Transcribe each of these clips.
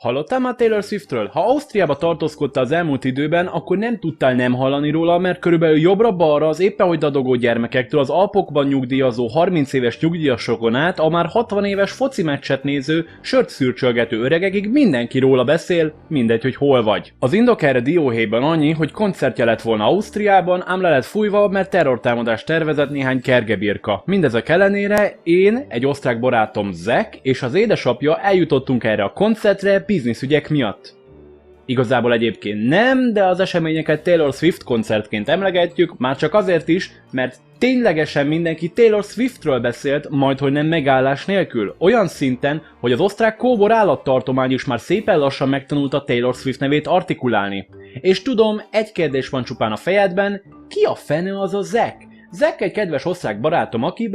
Hallottál már Taylor Swiftről? Ha Ausztriába tartózkodtál az elmúlt időben, akkor nem tudtál nem hallani róla, mert körülbelül jobbra-balra az éppen hogy dadogó gyermekektől az Alpokban nyugdíjazó 30 éves nyugdíjasokon át a már 60 éves foci meccset néző, sört szürcsölgető öregekig mindenki róla beszél, mindegy, hogy hol vagy. Az indok erre dióhéjban annyi, hogy koncertje lett volna Ausztriában, ám le lett fújva, mert terrortámadást tervezett néhány kergebirka. Mindezek ellenére én, egy osztrák barátom Zach és az édesapja eljutottunk erre a koncertre bizniszügyek miatt. Igazából egyébként nem, de az eseményeket Taylor Swift koncertként emlegetjük, már csak azért is, mert ténylegesen mindenki Taylor Swiftről beszélt, majdhogy nem megállás nélkül. Olyan szinten, hogy az osztrák kóbor állattartomány is már szépen lassan megtanulta Taylor Swift nevét artikulálni. És tudom, egy kérdés van csupán a fejedben, ki a fene az a Zach? Zach egy kedves osztrák barátom, aki...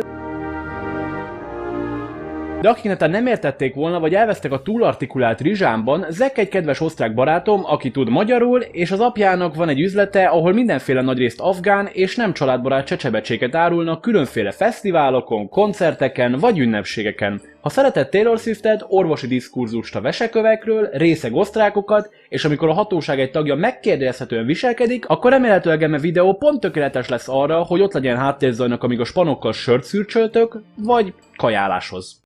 De akik netán nem értették volna, vagy elvesztek a túlartikulált rizsámban, Zach egy kedves osztrák barátom, aki tud magyarul, és az apjának van egy üzlete, ahol mindenféle nagyrészt afgán és nem családbarát csecsebecséket árulnak különféle fesztiválokon, koncerteken vagy ünnepségeken. Ha szeretett Taylor Swiftet, orvosi diskurzust a vesekövekről, részeg osztrákokat, és amikor a hatóság egy tagja megkérdezhetően viselkedik, akkor remélhetőleg eme videó pont tökéletes lesz arra, hogy ott legyen háttérzajnak, amíg a spanokkal sört szürcsöltök, vagy kajáláshoz.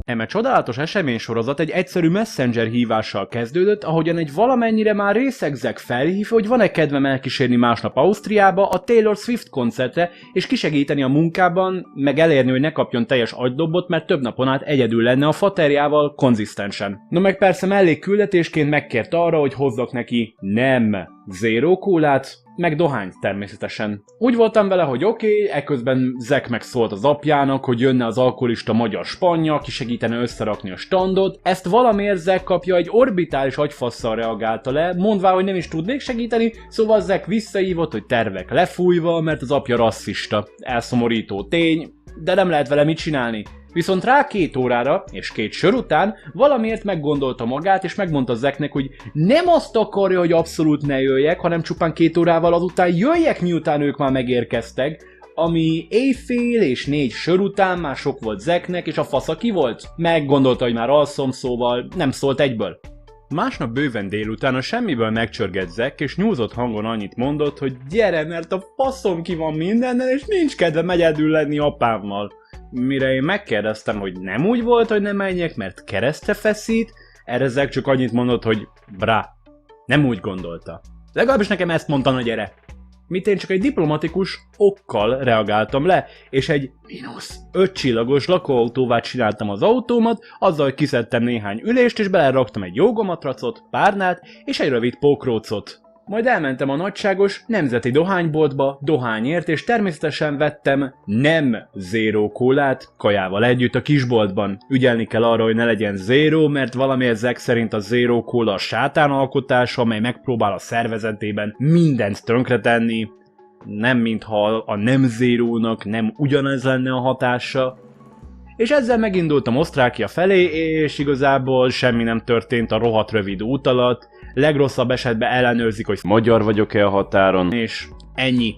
Eme csodálatos eseménysorozat egy egyszerű messenger hívással kezdődött, ahogyan egy valamennyire már részeg Zach felhív, hogy van-e kedvem elkísérni másnap Ausztriába a Taylor Swift koncertre, és kisegíteni a munkában, meg elérni, hogy ne kapjon teljes agydobot, mert több napon át egyedül lenne a faterjával konzisztensen. No meg persze mellékküldetésként megkért arra, hogy hozzak neki nem zero kólát, meg dohányt természetesen. Úgy voltam vele, hogy oké, eközben Zach megszólt az apjának, hogy jönne az alkoholista magyar spanja, ki segítene összerakni a standot. Ezt valamiért Zach kapja egy orbitális agyfasszal reagálta le, mondvá, hogy nem is tudnék segíteni, szóval Zach visszahívott, hogy tervek lefújva, mert az apja rasszista. Elszomorító tény, de nem lehet vele mit csinálni. Viszont rá 2 órára és 2 sör után valamiért meggondolta magát, és megmondta Zachnek, hogy nem azt akarja, hogy abszolút ne jöjjek, hanem csupán 2 órával azután jöjjek, miután ők már megérkeztek, ami éjfél és 4 sör után már sok volt Zachnek, és a fasza ki volt. Meggondolta, hogy már alszom, szóval nem szólt egyből. Másnap bőven délután a semmiből megcsörgett Zach, és nyúzott hangon annyit mondott, hogy gyere, mert a faszom ki van mindennel, és nincs kedvem egyedül lenni apámmal. Mire én megkérdeztem, hogy nem úgy volt, hogy nem menjek, mert keresztre feszít, erre Zach csak annyit mondott, hogy brá, nem úgy gondolta. Legalábbis nekem ezt mondta, hogy gyere. Mit én csak egy diplomatikus okkal reagáltam le, és egy -5 csillagos lakóautóvá csináltam az autómat, azzal, hogy kiszedtem néhány ülést, és beleraktam egy jógamatracot, párnát és egy rövid pókrócot. Majd elmentem a nagyságos nemzeti dohányboltba dohányért, és természetesen vettem nem zero kólát kajával együtt a kisboltban. Ügyelni kell arra, hogy ne legyen zero, mert valamiért Zach szerint a zero kóla a sátán alkotása, amely megpróbál a szervezetében mindent tönkretenni. Nem mintha a nem zerónak nem ugyanez lenne a hatása. És ezzel megindultam Osztrákia felé, és igazából semmi nem történt a rohadt rövid út alatt. Legrosszabb esetben ellenőrzik, hogy magyar vagyok-e a határon, és ennyi.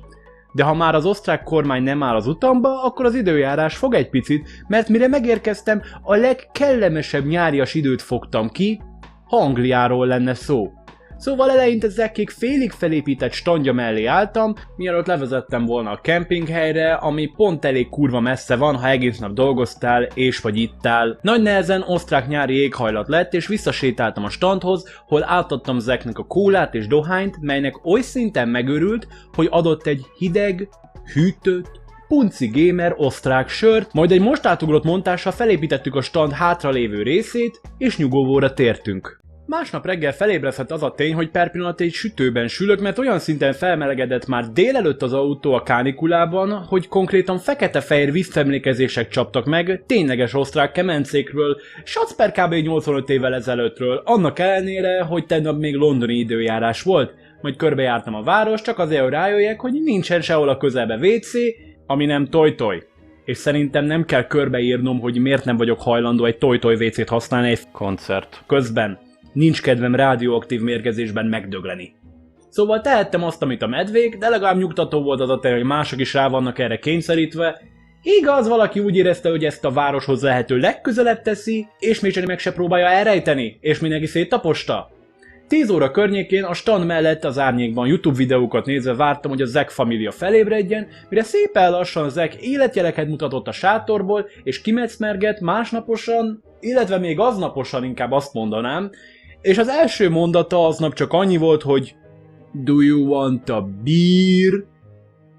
De ha már az osztrák kormány nem áll az utamba, akkor az időjárás fog egy picit, mert mire megérkeztem, a legkellemesebb nyárias időt fogtam ki, ha Angliáról lenne szó. Szóval eleinte Zachig félig felépített standja mellé álltam, mielőtt levezettem volna a kempinghelyre, ami pont elég kurva messze van, ha egész nap dolgoztál és vagy ittál. Nagy nehezen osztrák nyári éghajlat lett, és visszasétáltam a standhoz, hol átadtam Zachnek a kólát és dohányt, melynek oly szinten megőrült, hogy adott egy hideg, hűtött, punci gamer osztrák sört, majd egy most átugrott montással felépítettük a stand hátralévő részét, és nyugovóra tértünk. Másnap reggel felébresztett az a tény, hogy per pillanat egy sütőben sülök, mert olyan szinten felmelegedett már délelőtt az autó a kánikulában, hogy konkrétan fekete-fehér visszaemlékezések csaptak meg tényleges osztrák kemencékről, s az per kb. 85 évvel ezelőttről, annak ellenére, hogy tegnap még londoni időjárás volt. Majd körbejártam a város, csak azért, hogy rájöjjek, hogy nincsen sehol a közelbe WC, ami nem toj-toj. És szerintem nem kell körbeírnom, hogy miért nem vagyok hajlandó egy toj-toj WC-t használni egy koncert közben. Nincs kedvem rádióaktív mérgezésben megdögleni. Szóval tehettem azt, amit a medvék, de legalább nyugtató volt az a tény, hogy mások is rá vannak erre kényszerítve, Igaz, valaki úgy érezte, hogy ezt a városhoz lehető legközelebb teszi, és még csak meg se próbálja elrejteni, és mindenki széttaposta. 10 óra környékén a stand mellett az árnyékban YouTube videókat nézve vártam, hogy a Zack família felébredjen, mire szépen lassan Zack életjeleket mutatott a sátorból, és kimecmergett másnaposan, illetve még aznaposan inkább azt mondanám, és az első mondata aznap csak annyi volt, hogy Do you want a beer?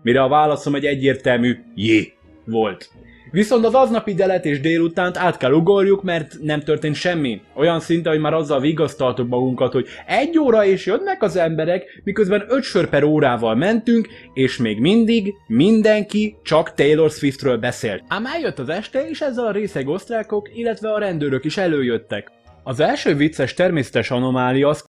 Mire a válaszom egy egyértelmű jé volt. Viszont az aznapi delet és délutánt át kell ugorjuk, mert nem történt semmi. Olyan szinte, hogy már azzal vigasztaltuk magunkat, hogy 1 óra és jönnek az emberek, miközben 5 sör per órával mentünk, és még mindig mindenki csak Taylor Swiftről beszélt. Ám eljött az este, és ezzel a részeg osztrákok, illetve a rendőrök is előjöttek. Az első vicces természetes anomália az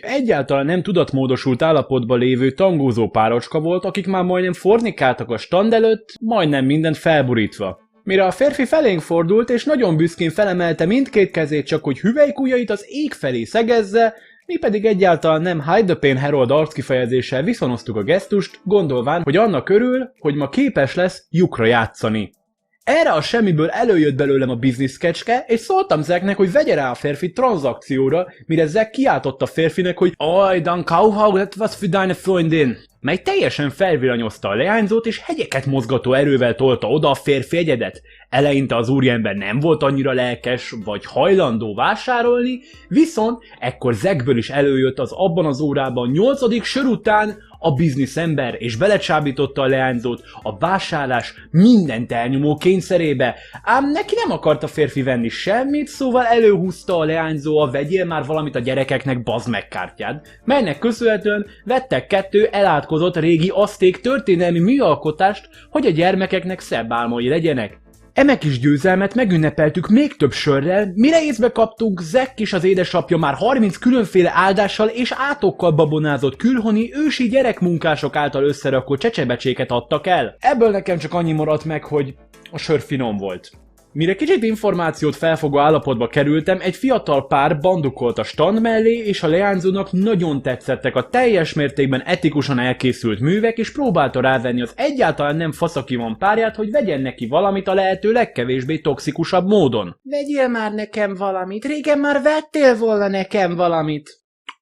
egyáltalán nem tudatmódosult állapotban lévő tangózó párocska volt, akik már majdnem fornikáltak a stand előtt, majdnem mindent felborítva. Mire a férfi felénk fordult, és nagyon büszkén felemelte mindkét kezét, csak hogy hüvelykujjait az ég felé szegezze, mi pedig egyáltalán nem Hide the Pain Harold arckifejezéssel viszonoztuk a gesztust, gondolván, hogy annak örül, hogy ma képes lesz lyukra játszani. Erre a semmiből előjött belőlem a business skecske, és szóltam Zacknek, hogy vegye rá a férfi tranzakcióra, mire Zack kiáltott a férfinek, hogy Oj, dan Kauhau, das was für deine Freundin, mely teljesen felvillanyozta a leányzót, és hegyeket mozgató erővel tolta oda a férfi egyedet. Eleinte az úriember nem volt annyira lelkes, vagy hajlandó vásárolni, viszont ekkor Zackből is előjött az abban az órában 8. sör után a bizniszember, és belecsábította a leányzót a vásárlás mindent elnyomó kényszerébe, ám neki nem akart a férfi venni semmit, szóval előhúzta a leányzó a vegyél már valamit a gyerekeknek bazd meg kártyát, melynek köszönhetően vettek 2 elátkozott régi azték történelmi műalkotást, hogy a gyermekeknek szebb álmai legyenek. Eme kis győzelmet megünnepeltük még több sörrel, mire észbe kaptunk, Zack és az édesapja már 30 különféle áldással és átokkal babonázott külhoni ősi gyerekmunkások által összerakott csecsebecséket adtak el. Ebből nekem csak annyi maradt meg, hogy a sör finom volt. Mire kicsit információt felfogó állapotba kerültem, egy fiatal pár bandukolt a stand mellé, és a leányzónak nagyon tetszettek a teljes mértékben etikusan elkészült művek, és próbálta rávenni az egyáltalán nem faszakivan párját, hogy vegyen neki valamit a lehető legkevésbé toxikusabb módon. Vegyél már nekem valamit, régen már vettél volna nekem valamit.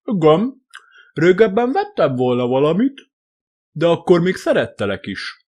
Igen, régebben vettem volna valamit, de akkor még szerettelek is.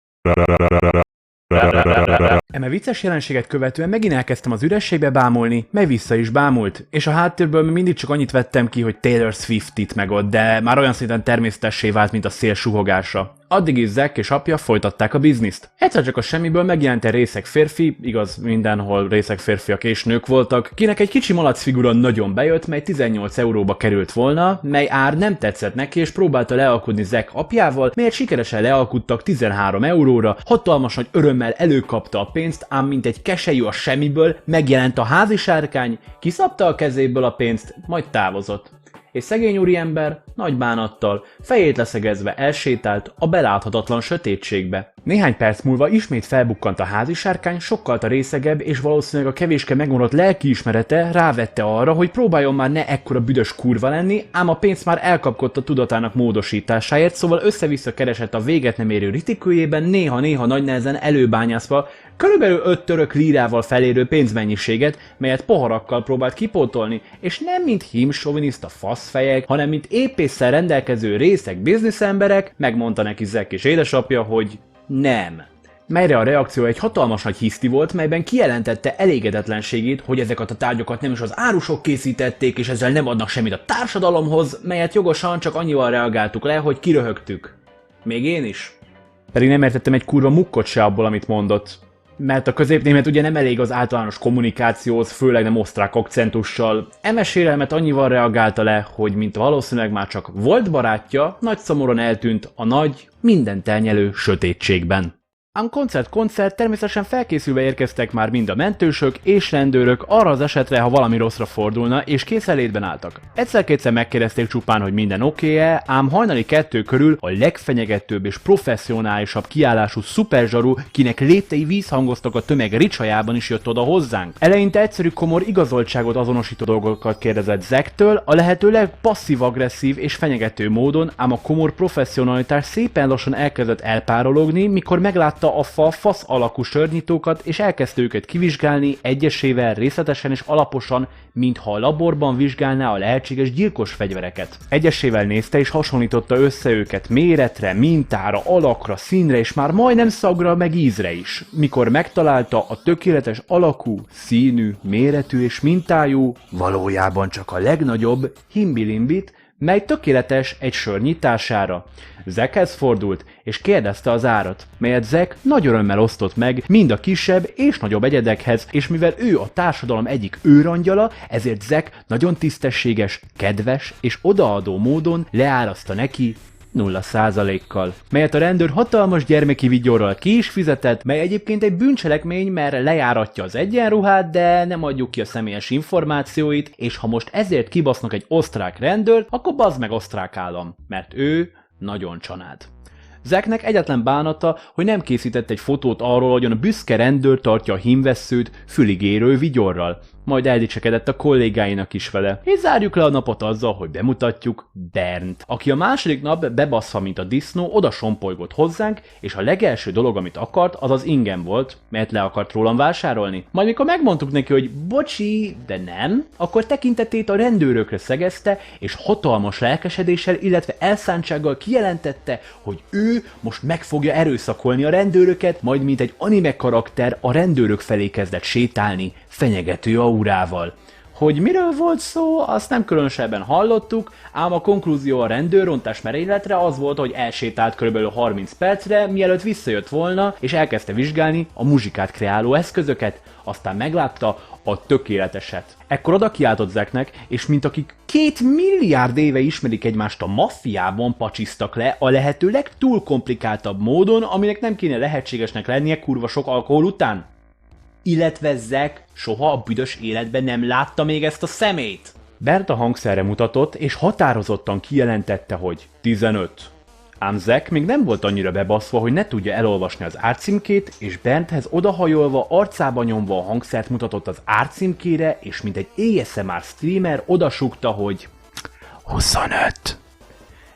Eme vicces jelenséget követően megint elkezdtem az ürességbe bámulni, mely vissza is bámult, és a háttérből mindig csak annyit vettem ki, hogy Taylor Swift itt meg ott, de már olyan szinten természetessé vált, mint a szél suhogása. Addig is Zack és apja folytatták a bizniszt. Egyszer csak a semmiből megjelent egy részeg férfi, igaz mindenhol részeg férfiak és nők voltak, kinek egy kicsi malac figura nagyon bejött, mely 18 euróba került volna, mely ár nem tetszett neki és próbálta lealkudni Zack apjával, melyet sikeresen lealkudtak 13 euróra, hatalmas nagy örömmel előkapta a pénzt, ám mint egy keselyű a semmiből megjelent a házi sárkány, kiszabta a kezéből a pénzt, majd távozott. És szegény úriember nagy bánattal, fejét leszegezve elsétált a beláthatatlan sötétségbe. Néhány perc múlva ismét felbukkant a házi sárkány, sokkal részegebb, és valószínűleg a kevéske megmaradt lelkiismerete rávette arra, hogy próbáljon már ne ekkora büdös kurva lenni, ám a pénzt már elkapkodta a tudatának módosításáért, szóval össze-vissza keresett a véget nem érő ritikőjében, néha-néha nagy nehezen előbányászva, körülbelül 5 török lírával felérő pénzmennyiséget, melyet poharakkal próbált kipótolni, és nem mint hímsoviniszta faszfejek, hanem mint épésszel rendelkező részeg bizniszemberek, megmondta neki Zack és édesapja, hogy nem. Melyre a reakció egy hatalmas nagy hiszti volt, melyben kijelentette elégedetlenségét, hogy ezeket a tárgyakat nem is az árusok készítették, és ezzel nem adnak semmit a társadalomhoz, melyet jogosan csak annyival reagáltuk le, hogy kiröhögtük. Még én is. Pedig nem értettem egy kurva mukkot se abból, amit mondott. Mert a középnémet ugye nem elég az általános kommunikációhoz, főleg nem osztrák akcentussal. Eme sérelmet annyival reagálta le, hogy mint valószínűleg már csak volt barátja, nagy szomorúan eltűnt a nagy, mindent elnyelő sötétségben. Ám koncert természetesen felkészülve érkeztek már mind a mentősök és rendőrök arra az esetre, ha valami rosszra fordulna, és készenlétben álltak. Egyszer-kétszer megkérdezték csupán, hogy minden oké-e, ám hajnali 2 körül a legfenyegetőbb és professzionálisabb kiállású szuperzsaru, kinek léptei vízhangoztak a tömeg ricsajában is jött oda hozzánk. Eleinte egyszerű komor igazoltságot azonosító dolgokat kérdezett Zacktől, a lehető legpasszív-agresszív és fenyegető módon, ám a komor professzionalitás szépen lassan elkezdett elpárologni, mikor meglátta kitalálta a fasz alakú sörnyitókat, és elkezdte őket kivizsgálni egyesével, részletesen és alaposan, mintha a laborban vizsgálná a lehetséges gyilkos fegyvereket. Egyesével nézte és hasonlította össze őket méretre, mintára, alakra, színre és már majdnem szagra meg ízre is. Mikor megtalálta a tökéletes alakú, színű, méretű és mintájú, valójában csak a legnagyobb himbilimbit, mely tökéletes egy sör nyitására. Zackhez fordult, és kérdezte az árat, melyet Zack nagy örömmel osztott meg mind a kisebb és nagyobb egyedekhez, és mivel ő a társadalom egyik őrangyala, ezért Zack nagyon tisztességes, kedves és odaadó módon leáraszta neki 0%-kal, melyet a rendőr hatalmas gyermeki vigyorral ki is fizetett, mely egyébként egy bűncselekmény, mert lejáratja az egyenruhát, de nem adjuk ki a személyes információit, és ha most ezért kibasznak egy osztrák rendőrt, akkor bazd meg osztrák állam, mert ő nagyon csanád. Zacknek egyetlen bánata, hogy nem készített egy fotót arról, hogyan a büszke rendőr tartja a hímvesszőt füligérő vigyorral, majd eldicsekedett a kollégáinak is vele. És zárjuk le a napot azzal, hogy bemutatjuk Bernt, aki a második nap bebaszva, mint a disznó, oda sompolygott hozzánk, és a legelső dolog, amit akart, az az ingem volt, mert le akart rólam vásárolni. Majd mikor megmondtuk neki, hogy bocsi, de nem, akkor tekintetét a rendőrökre szegezte, és hatalmas lelkesedéssel, illetve elszántsággal kijelentette, hogy ő most meg fogja erőszakolni a rendőröket, majd mint egy anime karakter a rendőrök felé kezdett sétálni, fenyegető aurával. Hogy miről volt szó, azt nem különösebben hallottuk, ám a konklúzió a rendőrrontás merényletre az volt, hogy elsétált kb. 30 percre, mielőtt visszajött volna, és elkezdte vizsgálni a muzsikát kreáló eszközöket, aztán meglátta a tökéleteset. Ekkor oda kiáltott Zacknek, és mint akik 2 milliárd éve ismerik egymást a maffiában pacsiztak le a lehető legtúl komplikáltabb módon, aminek nem kéne lehetségesnek lennie kurva sok alkohol után. Illetve Zack soha a büdös életben nem látta még ezt a szemét. Bernt a hangszerre mutatott, és határozottan kijelentette, hogy 15. Ám Zack még nem volt annyira bebaszva, hogy ne tudja elolvasni az árcímkét, és Bernthez odahajolva, arcába nyomva a hangszert mutatott az árcímkére, és mint egy ASMR streamer odasúgta, hogy 25.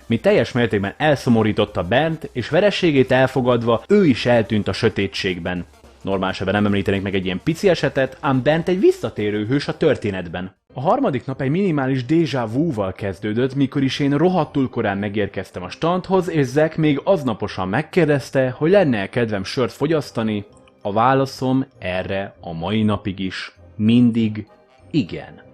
Mi teljes mértékben elszomorította Bernt, és vereségét elfogadva ő is eltűnt a sötétségben. Normál esetben nem említenék meg egy ilyen pici esetet, ám Bernt egy visszatérő hős a történetben. A harmadik nap egy minimális déjà vu-val kezdődött, mikor is én rohadtul korán megérkeztem a standhoz, és Zack még aznaposan megkérdezte, hogy lenne-e kedvem sört fogyasztani. A válaszom erre a mai napig is mindig igen.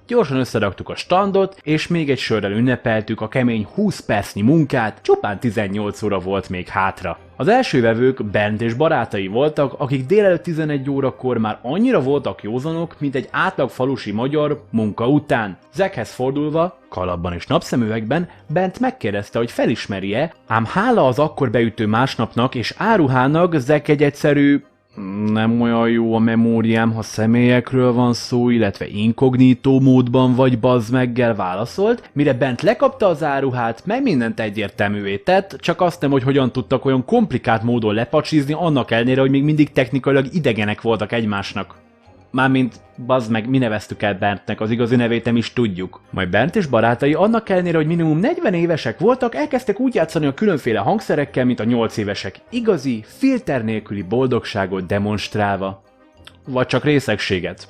Gyorsan összeraktuk a standot, és még egy sörrel ünnepeltük a kemény 20 percnyi munkát, csupán 18 óra volt még hátra. Az első vevők Bernt és barátai voltak, akik délelőtt 11 órakor már annyira voltak józanok, mint egy átlag falusi magyar munka után. Zackhez fordulva, kalapban és napszemüvegben, Bernt megkérdezte, hogy felismeri-e, ám hála az akkor beütő másnapnak és áruhának Zack egy egyszerű nem olyan jó a memóriám, ha személyekről van szó, illetve inkognitó módban vagy bazd meggel válaszolt, mire Bernt lekapta az áruhát, meg mindent egyértelművé tett, csak azt nem, hogy hogyan tudtak olyan komplikált módon lepacsizni, annak ellenére, hogy még mindig technikailag idegenek voltak egymásnak. Mármint, bazd meg, mi neveztük el Berntnek, az igazi nevét nem is tudjuk. Majd Bernt és barátai annak ellenére, hogy minimum 40 évesek voltak, elkezdtek úgy játszani a különféle hangszerekkel, mint a 8 évesek. Igazi, filter nélküli boldogságot demonstrálva. Vagy csak részegséget.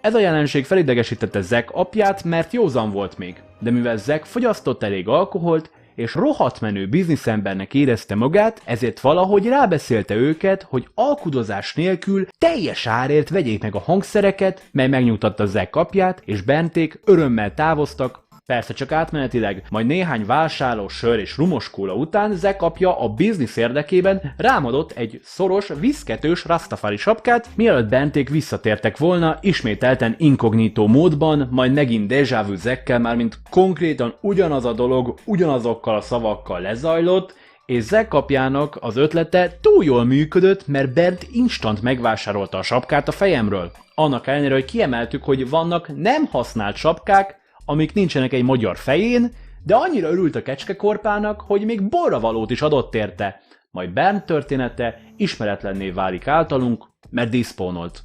Ez a jelenség felidegesítette Zack apját, mert józan volt még. De mivel Zack fogyasztott elég alkoholt, és rohadt menő bizniszembernek érezte magát, ezért valahogy rábeszélte őket, hogy alkudozás nélkül teljes árért vegyék meg a hangszereket, mely megnyugtatta Zack apját, és Bernték örömmel távoztak, persze csak átmenetileg, majd néhány vásárló sör és rumos kóla után Zack apja a biznisz érdekében rámadott egy szoros, viszketős rastafari sapkát, mielőtt Bernték visszatértek volna, ismételten inkognitó módban, majd megint déjà vu Zackkel, mármint konkrétan ugyanaz a dolog, ugyanazokkal a szavakkal lezajlott, és Zack apjának az ötlete túl jól működött, mert Bernt instant megvásárolta a sapkát a fejemről. Annak ellenére, hogy kiemeltük, hogy vannak nem használt sapkák, amik nincsenek egy magyar fején, de annyira örült a kecskekorpának, hogy még borravalót is adott érte. Majd Bernt története ismeretlenné válik általunk, mert diszpónolt.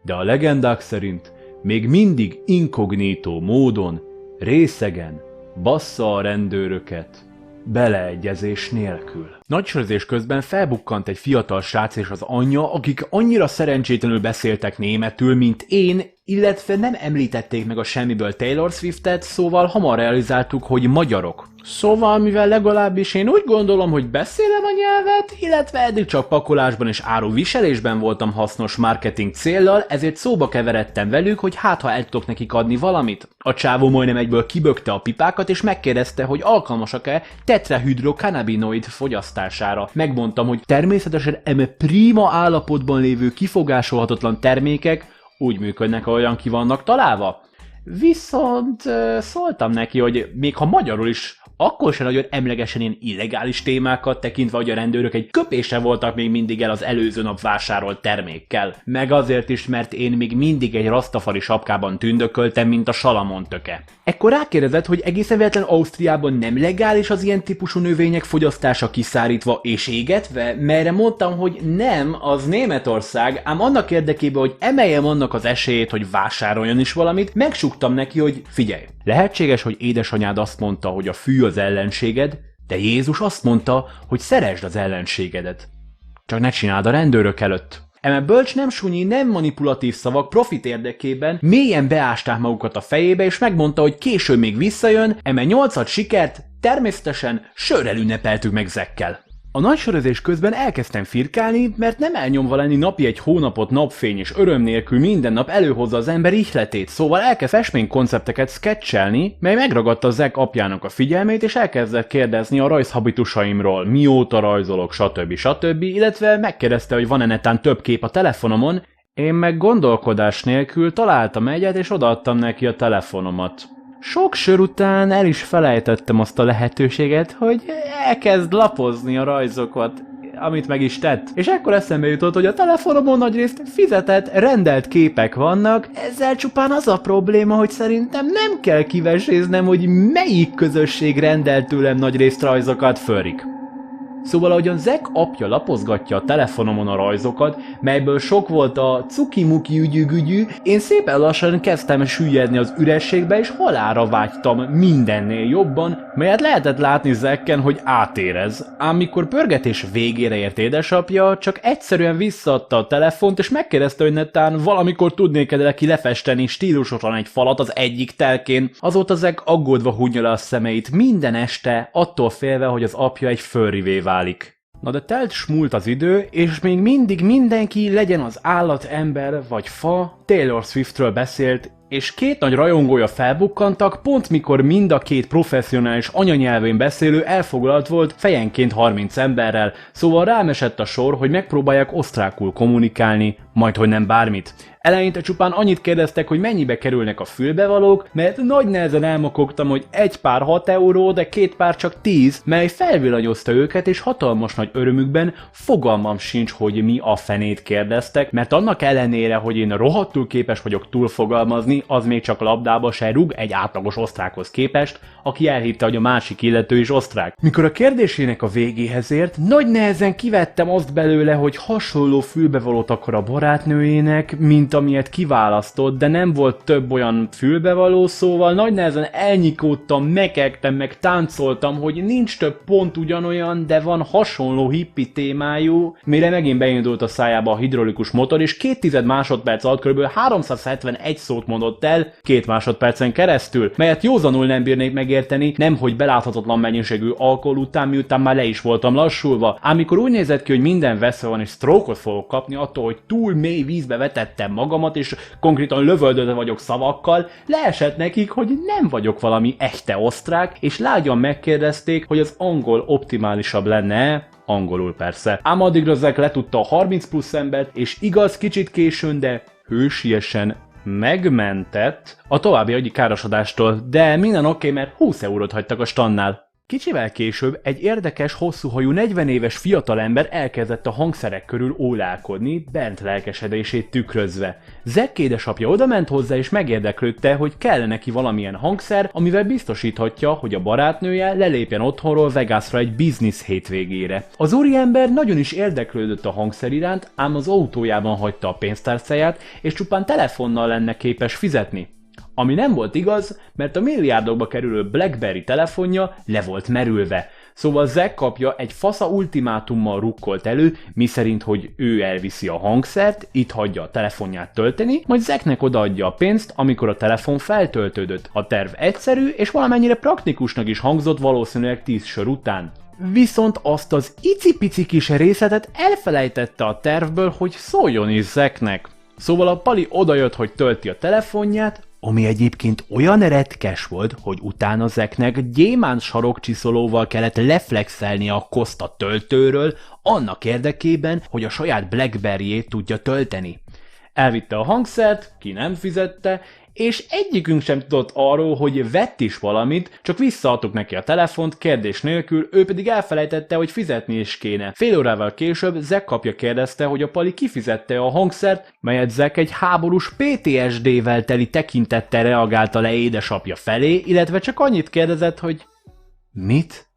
De a legendák szerint még mindig inkognitó módon, részegen bassza a rendőröket beleegyezés nélkül. Nagysörözés közben felbukkant egy fiatal srác és az anyja, akik annyira szerencsétlenül beszéltek németül, mint én, illetve nem említették meg a semmiből Taylor Swiftet, szóval hamar realizáltuk, hogy magyarok. Szóval, mivel legalábbis én úgy gondolom, hogy beszélem a nyelvet, illetve eddig csak pakolásban és áruviselésben voltam hasznos marketing céllal, ezért szóba keveredtem velük, hogy hát ha el tudok nekik adni valamit. A csávó majdnem egyből kibökte a pipákat és megkérdezte, hogy alkalmasak-e tetrahydrocannabinoid fogyasztására. Megmondtam, hogy természetesen eme prima állapotban lévő kifogásolhatatlan termékek úgy működnek, ahogyan ki vannak találva. Viszont szóltam neki, hogy még ha magyarul is, akkor sem nagyon emlegesen ilyen illegális témákat tekintve, hogy a rendőrök egy köpésre voltak még mindig el az előző nap vásárolt termékkel. Meg azért is, mert én még mindig egy rastafari sapkában tündököltem, mint a Salamon töke. Ekkor rákérdezett, hogy egészen véletlen Ausztriában nem legális az ilyen típusú növények fogyasztása kiszárítva és égetve, melyre mondtam, hogy nem, az Németország, ám annak érdekében, hogy emeljem annak az esélyét, hogy vásároljon is valamit, megsúgtam neki, hogy figyelj, lehetséges, hogy édesanyád azt mondta, hogy a fű az ellenséged, de Jézus azt mondta, hogy szeresd az ellenségedet. Csak ne csináld a rendőrök előtt. Eme bölcs, nem sunyi, nem manipulatív szavak profit érdekében mélyen beásták magukat a fejébe, és megmondta, hogy később még visszajön, eme 8 sikert természetesen sörrel ünnepeltük meg Zekkel. A nagysörözés közben elkezdtem firkálni, mert nem elnyomva lenni napi egy hónapot napfény és öröm nélkül minden nap előhozza az ember ihletét, szóval elkezd festménykoncepteket sketchelni, mely megragadta Zek apjának a figyelmét, és elkezdett kérdezni a rajzhabitusaimról, mióta rajzolok, stb. Illetve megkérdezte, hogy van-e netán több kép a telefonomon. Én meg gondolkodás nélkül találtam egyet, és odaadtam neki a telefonomat. Sok sör után el is felejtettem azt a lehetőséget, hogy elkezd lapozni a rajzokat, amit meg is tett. És ekkor eszembe jutott, hogy a telefonomon nagyrészt fizetett, rendelt képek vannak, ezzel csupán az a probléma, hogy szerintem nem kell kiveséznem, hogy melyik közösség rendelt tőlem nagyrészt rajzokat förik. Szóval ahogyan Zek apja lapozgatja a telefonomon a rajzokat, melyből sok volt a cuki-muki ügyű, én szépen lassan kezdtem süllyedni az ürességbe, és halálra vágytam mindennél jobban, melyet lehetett látni Zekken, hogy átérez. Ám mikor pörgetés végére ért édesapja, csak egyszerűen visszaadta a telefont, és megkérdezte, hogy netán valamikor tudnék-e neki lefesteni stílusosan egy falat az egyik telkén. Azóta Zek aggódva hunja le a szemeit minden este, attól félve, hogy az apja egy furryvé válik. Na de telt smúlt az idő, és még mindig mindenki, legyen az állat, ember vagy fa, Taylor Swiftről beszélt, és két nagy rajongója felbukkantak, pont mikor mind a két professzionális anyanyelvén beszélő elfoglalt volt fejenként 30 emberrel, szóval rám esett a sor, hogy megpróbálják osztrákul kommunikálni, majdhogy nem bármit. Eleinte csupán annyit kérdeztek, hogy mennyibe kerülnek a fülbevalók, mert nagy nehezen elmokogtam, hogy egy pár 6 euró, de két pár csak 10, mely felvillanyozta őket, és hatalmas nagy örömükben fogalmam sincs, hogy mi a fenét kérdeztek, mert annak ellenére, hogy én rohadtul képes vagyok túlfogalmazni, az még csak labdába se rúg egy átlagos osztrákhoz képest, aki elhitte, hogy a másik illető is osztrák. Mikor a kérdésének a végéhez ért, nagy nehezen kivettem azt belőle, hogy hasonló fülbevalót akar a barátnőjének, mint amilyet kiválasztott, de nem volt több olyan fülbevaló, szóval nagy nehezen elnyikódtam, mekegtem, meg táncoltam, hogy nincs több pont ugyanolyan, de van hasonló hippi témájú, mire megint beindult a szájába a hidrolikus motor, és 2 másodperc alatt kb. 371 szót mondott el 2 másodpercen keresztül, melyet józanul nem bírnék megérteni, nemhogy beláthatatlan mennyiségű alkohol után, miután már le is voltam lassulva. Ám mikor úgy nézett ki, hogy minden veszve van és stroke-ot fogok kapni attól, hogy túl mély vízbe vetettem magamat, és konkrétan lövöldözve vagyok szavakkal, leesett nekik, hogy nem vagyok valami echte osztrák, és lágyan megkérdezték, hogy az angol optimálisabb lenne, angolul persze. Ám addigra Zek letudta a 30 plusz embert, és igaz kicsit későn, de hősiesen megmentett a további agyi károsodástól, de minden oké, mert 20 eurót hagytak a standnál. Kicsivel később egy érdekes, hosszúhajú 40 éves fiatalember elkezdett a hangszerek körül ólálkodni, bent lelkesedését tükrözve. Zek édesapja odament hozzá és megérdeklődte, hogy kell neki valamilyen hangszer, amivel biztosíthatja, hogy a barátnője lelépjen otthonról Vegasra egy biznisz hétvégére. Az úriember nagyon is érdeklődött a hangszer iránt, ám az autójában hagyta a pénztárcáját, és csupán telefonnal lenne képes fizetni. Ami nem volt igaz, mert a milliárdokba kerülő BlackBerry telefonja le volt merülve. Szóval Zack kapja egy fasza ultimátummal rukkolt elő, miszerint, hogy ő elviszi a hangszert, itt hagyja a telefonját tölteni, majd Zacknek odaadja a pénzt, amikor a telefon feltöltődött. A terv egyszerű és valamennyire praktikusnak is hangzott valószínűleg 10 sör után. Viszont azt az icipici kis részletet elfelejtette a tervből, hogy szóljon is Zacknek. Szóval a pali odajött, hogy tölti a telefonját, ami egyébként olyan retkes volt, hogy utána Zacknek gyémánt sarokcsiszolóval kellett leflexelnie a koszt a töltőről, annak érdekében, hogy a saját Blackberry-ét tudja tölteni. Elvitte a hangszert, ki nem fizette, és egyikünk sem tudott arról, hogy vett is valamit, csak visszaadtuk neki a telefont kérdés nélkül, ő pedig elfelejtette, hogy fizetni is kéne. Fél órával később Zack apja kérdezte, hogy a pali kifizette a hangszert, melyet Zack egy háborús PTSD-vel teli tekintettel reagálta le édesapja felé, illetve csak annyit kérdezett, hogy mit?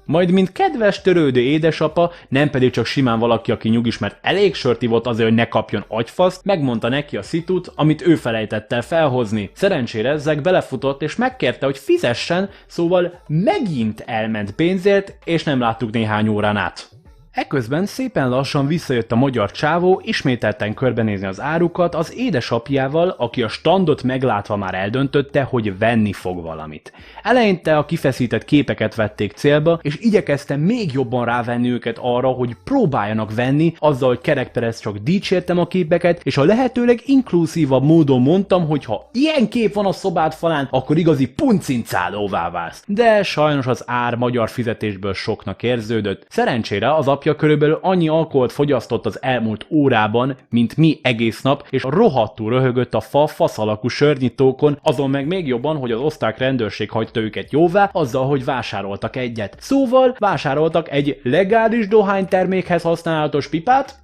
Majd mint kedves törődő édesapa, nem pedig csak simán valaki, aki nyugis, mert elég sört ivott azért, hogy ne kapjon agyfaszt, megmondta neki a szitut, amit ő felejtett el felhozni. Szerencsére Zack belefutott és megkérte, hogy fizessen, szóval megint elment pénzért, és nem láttuk néhány órán át. Eközben szépen lassan visszajött a magyar csávó, ismételten körbenézni az árukat az édesapjával, aki a standot meglátva már eldöntötte, hogy venni fog valamit. Eleinte a kifeszített képeket vették célba, és igyekeztem még jobban rávenni őket arra, hogy próbáljanak venni, azzal, hogy kerekperec csak dicsértem a képeket, és a lehetőleg inkluzívabb módon mondtam, hogy ha ilyen kép van a szobád falán, akkor igazi puncincálóvá válsz. De sajnos az ár magyar fizetésből soknak érződött. Szerencsére az apja körülbelül annyi alkoholt fogyasztott az elmúlt órában, mint mi egész nap, és rohadtul röhögött a fasz alakú sörnyitókon, azon meg még jobban, hogy az osztrák rendőrség hagyta őket jóvá, azzal, hogy vásároltak egyet. Szóval vásároltak egy legális dohánytermékhez használatos pipát,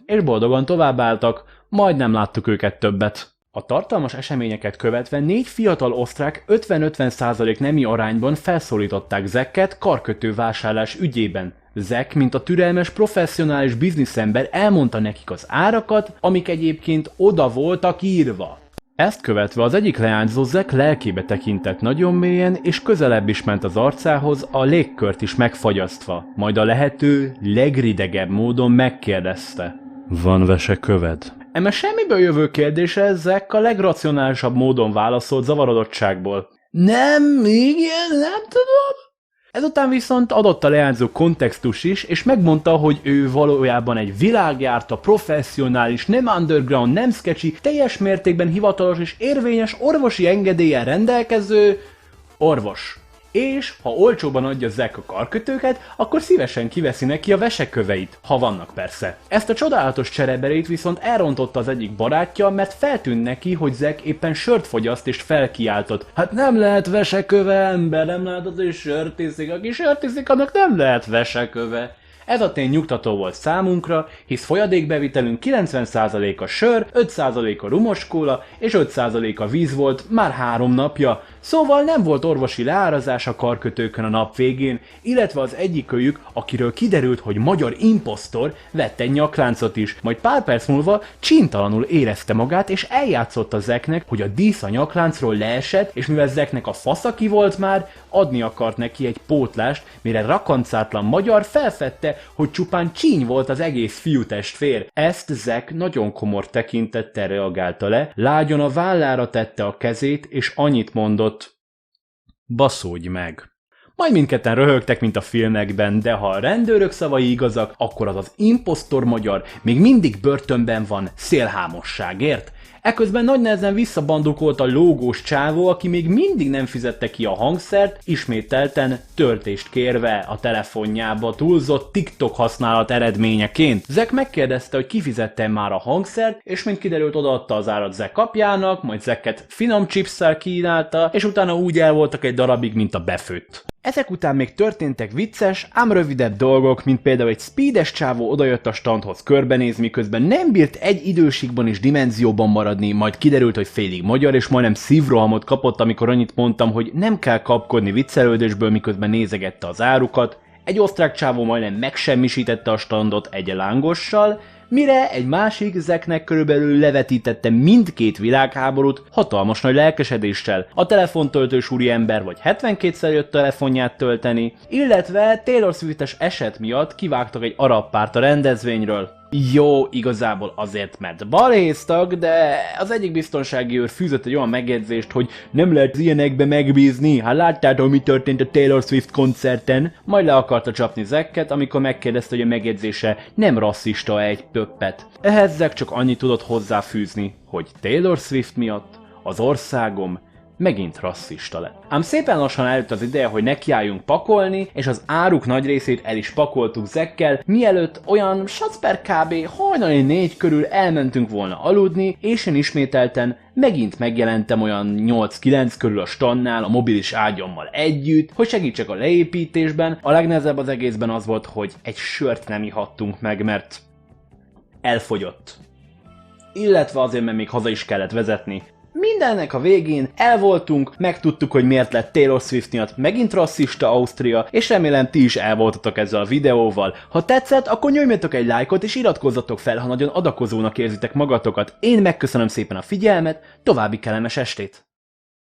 és boldogan továbbálltak, majd nem láttuk őket többet. A tartalmas eseményeket követve 4 fiatal osztrák 50-50% nemi arányban felszólították Zacket karkötő vásárlás ügyében. Zack, mint a türelmes, professzionális bizniszember elmondta nekik az árakat, amik egyébként oda voltak írva. Ezt követve az egyik leányzó Zack lelkébe tekintett nagyon mélyen, és közelebb is ment az arcához, a légkört is megfagyasztva, majd a lehető legridegebb módon megkérdezte. Van veseköved? Eme semmiből jövő kérdésre Zack a legracionálisabb módon válaszolt zavarodottságból. Nem, igen, nem tudom. Ezután viszont adott a leányzó kontextus is, és megmondta, hogy ő valójában egy világjárta, professzionális, nem underground, nem sketchy, teljes mértékben hivatalos és érvényes orvosi engedéllyel rendelkező orvos. És ha olcsóban adja Zack a karkötőket, akkor szívesen kiveszi neki a veseköveit, ha vannak persze. Ezt a csodálatos csereberét viszont elrontotta az egyik barátja, mert feltűnt neki, hogy Zack éppen sört fogyaszt és felkiáltott. Hát nem lehet veseköve, ember, nem látod, hogy sört iszik, aki sört iszik, annak nem lehet veseköve. Ez a tény nyugtató volt számunkra, hisz folyadékbevitelünk 90%-a sör, 5%-a rumos kóla és 5%-a víz volt már 3 napja, szóval nem volt orvosi leárazás a karkötőkön a nap végén, illetve az egyikőjük, akiről kiderült, hogy magyar imposztor, vett egy nyakláncot is, majd pár perc múlva csintalanul érezte magát és eljátszotta Zacknek, hogy a dísz a nyakláncról leesett, és mivel Zacknek a fasza ki volt már, adni akart neki egy pótlást, mire rakancátlan magyar felfedte, hogy csupán csíny volt az egész fiútestvér. Ezt Zack nagyon komor tekintettel reagálta le, lágyon a vállára tette a kezét, és annyit mondott: baszódj meg. Majd mindketten röhögtek, mint a filmekben, de ha a rendőrök szavai igazak, akkor az imposztor magyar még mindig börtönben van szélhámosságért. Eközben nagy nehezen visszabandukolt a lógós csávó, aki még mindig nem fizette ki a hangszert, ismételten töltést kérve a telefonjába túlzott TikTok használat eredményeként. Zack megkérdezte, hogy kifizette már a hangszert, és mint kiderült, odaadta az árat Zack apjának, majd Zacket finom chipsszel kínálta, és utána úgy el voltak egy darabig, mint a befőtt. Ezek után még történtek vicces, ám rövidebb dolgok, mint például egy speedes csávó odajött a standhoz körbenézni, miközben nem bírt egy időségben és dimenzióban maradni, majd kiderült, hogy félig magyar, és majdnem szívrohamot kapott, amikor annyit mondtam, hogy nem kell kapkodni viccelődésből, miközben nézegette az árukat. Egy osztrák csávó majdnem megsemmisítette a standot egy lángossal, Mire egy másik Zacknek körülbelül levetítette mindkét világháborút hatalmas nagy lelkesedéssel. A telefontöltős úriember vagy 72-szer jött telefonját tölteni, illetve Taylor Swift-es eset miatt kivágtak egy arab párt a rendezvényről. Jó, igazából azért, mert balhéztak, de az egyik biztonsági őr fűzött egy olyan megjegyzést, hogy nem lehet ilyenekbe megbízni, hát láttátok, mi történt a Taylor Swift koncerten, majd le akarta csapni Zacket, amikor megkérdezte, hogy a megjegyzése nem rasszista egy pöppet. Ehhez Zack csak annyit tudott hozzáfűzni, hogy Taylor Swift miatt az országom megint rasszista lett. Ám szépen lassan eljött az ideje, hogy nekiálljunk pakolni, és az áruk nagy részét el is pakoltuk Zackkel, mielőtt olyan per kb. Hajnali 4 körül elmentünk volna aludni, és én ismételten megint megjelentem olyan 8-9 körül a standnál a mobilis ágyammal együtt, hogy segítsek a leépítésben. A legnehezebb az egészben az volt, hogy egy sört nem ihattunk meg, mert elfogyott. Illetve azért, mert még haza is kellett vezetni. Mindennek a végén elvoltunk, megtudtuk, hogy miért lett Taylor Swift miatt megint rasszista Ausztria, és remélem ti is elvoltatok ezzel a videóval. Ha tetszett, akkor nyomjatok egy lájkot és iratkozzatok fel, ha nagyon adakozónak érzitek magatokat. Én megköszönöm szépen a figyelmet, további kellemes estét!